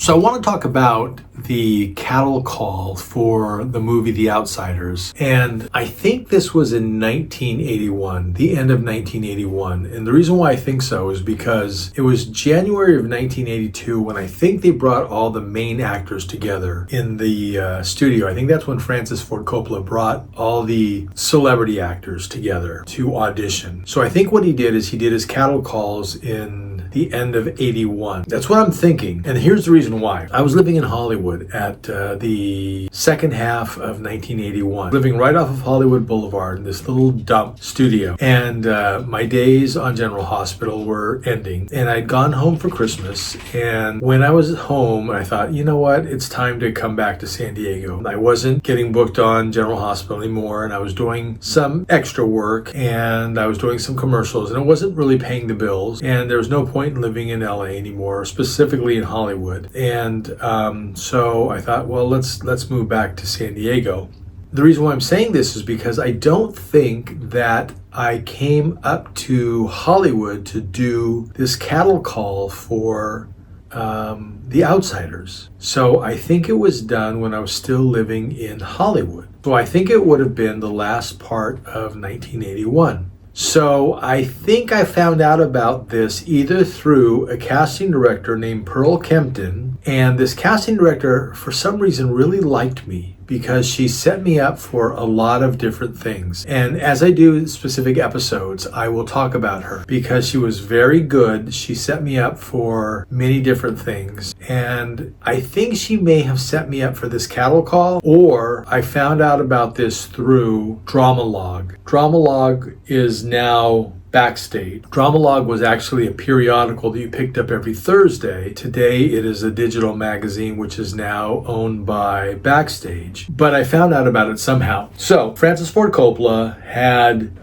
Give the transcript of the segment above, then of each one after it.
So I want to talk about the cattle call for the movie The Outsiders. And I think this was in 1981, the end of 1981. And the reason why I think so is because it was January of 1982 when I think they brought all the main actors together in the studio. I think that's when Francis Ford Coppola brought all the celebrity actors together to audition. So I think what he did is he did his cattle calls in the end of 81. That's what I'm thinking. And here's the reason why. I was living in Hollywood at the second half of 1981, living right off of Hollywood Boulevard in this little dump studio. And my days on General Hospital were ending. And I'd gone home for Christmas. And when I was home, I thought, you know what? It's time to come back to San Diego. I wasn't getting booked on General Hospital anymore. And I was doing some extra work. And I was doing some commercials. And it wasn't really paying the bills. And there was no point in living in LA anymore, specifically in Hollywood. And so I thought, well, let's move back to San Diego. The reason why I'm saying this is because I don't think that I came up to Hollywood to do this cattle call for The Outsiders. So I think it was done when I was still living in Hollywood. So I think it would have been the last part of 1981. So I think I found out about this either through a casting director named Pearl Kempton, and this casting director for some reason really liked me because she set me up for a lot of different things. And as I do specific episodes, I will talk about her because she was very good. She set me up for many different things. And I think she may have set me up for this cattle call, or I found out about this through Dramalog. Dramalog is now Backstage. Dramalog was actually a periodical that you picked up every Thursday. Today it is a digital magazine which is now owned by Backstage. But I found out about it somehow. So Francis Ford Coppola had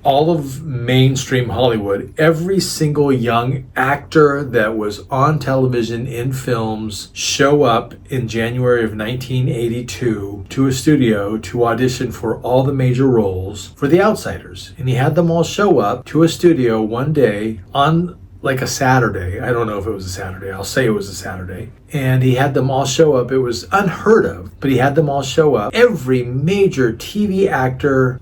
all of mainstream Hollywood, every single young actor that was on television in films show up in January of 1982 to a studio to audition for all the major roles for The Outsiders. And he had them all show up to a studio one day on like a Saturday. I don't know if it was a Saturday. I'll say it was a Saturday. And he had them all show up. It was unheard of, but he had them all show up. Every major TV actor,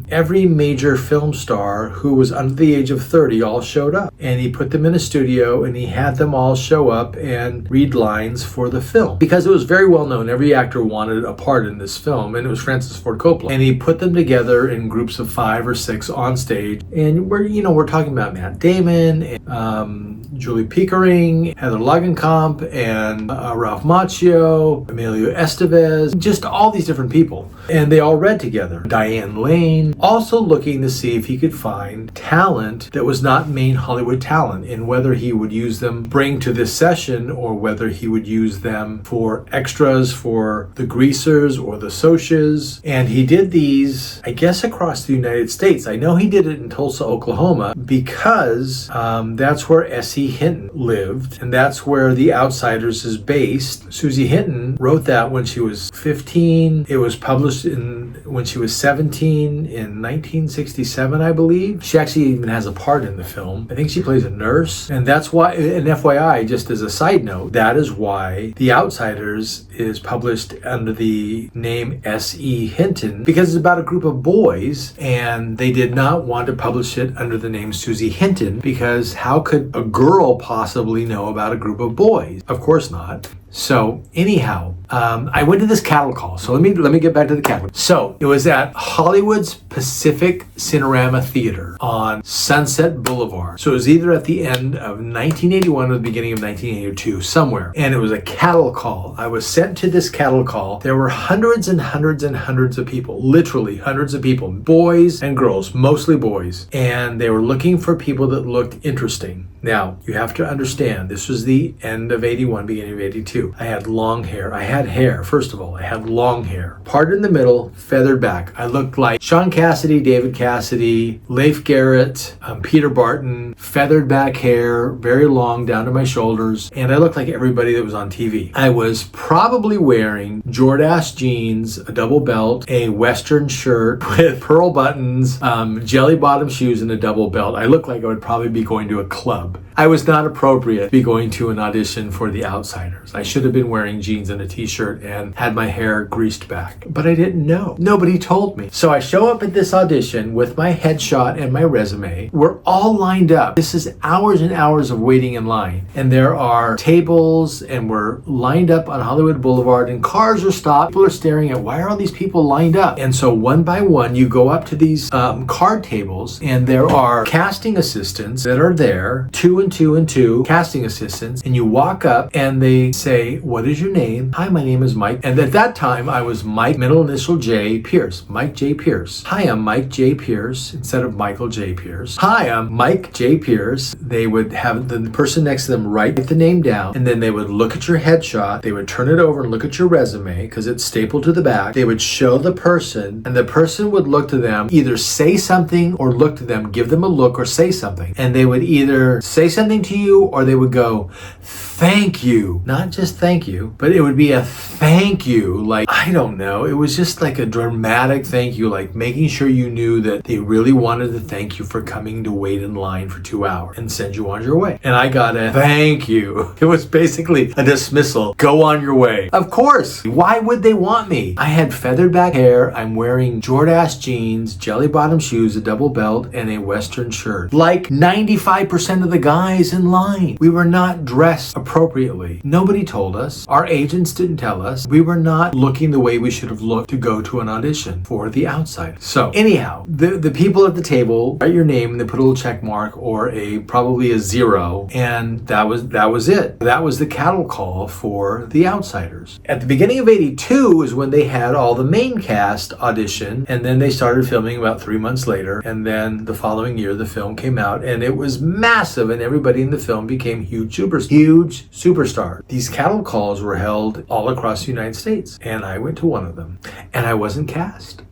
every major film star who was under the age of 30 all showed up. And he put them in a studio and he had them all show up and read lines for the film. Because it was very well known. Every actor wanted a part in this film, and it was Francis Ford Coppola. And he put them together in groups of 5 or 6 on stage. And we're talking about Matt Damon, and Julie Pickering, Heather Langenkamp, and Ralph Macchio, Emilio Estevez, just all these different people. And they all read together. Diane Lane, also looking to see if he could find talent that was not main Hollywood talent, and whether he would use them, bring to this session, or whether he would use them for extras for the greasers or the Socs. And he did these, I guess, across the United States. I know he did it in Tulsa, Oklahoma, because that's where S.E. Hinton lived, and that's where The Outsiders is based. Susie Hinton wrote that when she was 15. It was published when she was 17 in 1967, I believe. She actually even has a part in the film. I think she plays a nurse, and that's why, and FYI, just as a side note, that is why The Outsiders is published under the name S.E. Hinton, because it's about a group of boys, and they did not want to publish it under the name Susie Hinton, because how could a girl possibly know about a group of boys? Of course not. So anyhow, I went to this cattle call. So let me get back to the cattle. So it was at Hollywood's Pacific Cinerama Theater on Sunset Boulevard. So it was either at the end of 1981 or the beginning of 1982, somewhere. And it was a cattle call. I was sent to this cattle call. There were hundreds and hundreds and hundreds of people, literally hundreds of people, boys and girls, mostly boys. And they were looking for people that looked interesting. Now, you have to understand, this was the end of 81, beginning of 82. you. I had long hair. I had hair, first of all. I had long hair. Parted in the middle, feathered back. I looked like Sean Cassidy, David Cassidy, Leif Garrett, Peter Barton, feathered back hair, very long down to my shoulders, and I looked like everybody that was on TV. I was probably wearing Jordache jeans, a double belt, a Western shirt with pearl buttons, jelly bottom shoes, and a double belt. I looked like I would probably be going to a club. I was not appropriate to be going to an audition for The Outsiders. I should have been wearing jeans and a t-shirt and had my hair greased back. But I didn't know. Nobody told me. So I show up at this audition with my headshot and my resume. We're all lined up. This is hours and hours of waiting in line. And there are tables and we're lined up on Hollywood Boulevard and cars are stopped. People are staring at, why are all these people lined up? And so one by one, you go up to these card tables and there are casting assistants that are there, two and two casting assistants, and you walk up and they say, what is your name? Hi, my name is Mike. And at that time I was Mike, middle initial J, Pierce. Mike J. Pierce. Hi, I'm Mike J. Pierce instead of Michael J. Pierce. Hi, I'm Mike J. Pierce. They would have the person next to them write the name down, and then they would look at your headshot. They would turn it over and look at your resume because it's stapled to the back. They would show the person and the person would look to them, either say something or look to them, give them a look or say something. And they would either say something to you or they would go, thank you. Not just thank you, but it would be a thank you. Like, I don't know. It was just like a dramatic thank you, like making sure you knew that they really wanted to thank you for coming to wait in line for 2 hours and send you on your way. And I got a thank you. It was basically a dismissal. Go on your way. Of course. Why would they want me? I had feathered back hair. I'm wearing Jordache jeans, jelly bottom shoes, a double belt, and a Western shirt. Like 95% of the guys in line. We were not dressed appropriately. Nobody told us. Our agents didn't tell us. We were not looking the way we should have looked to go to an audition for The Outsider. So anyhow, the people at the table write your name and they put a little check mark or probably a 0, and that was it. That was the cattle call for The Outsiders. At the beginning of '82 is when they had all the main cast audition, and then they started filming about 3 months later, and then the following year the film came out and it was massive and everybody in the film became huge superstars. These cattle calls were held all across the United States and I went to one of them and I wasn't cast.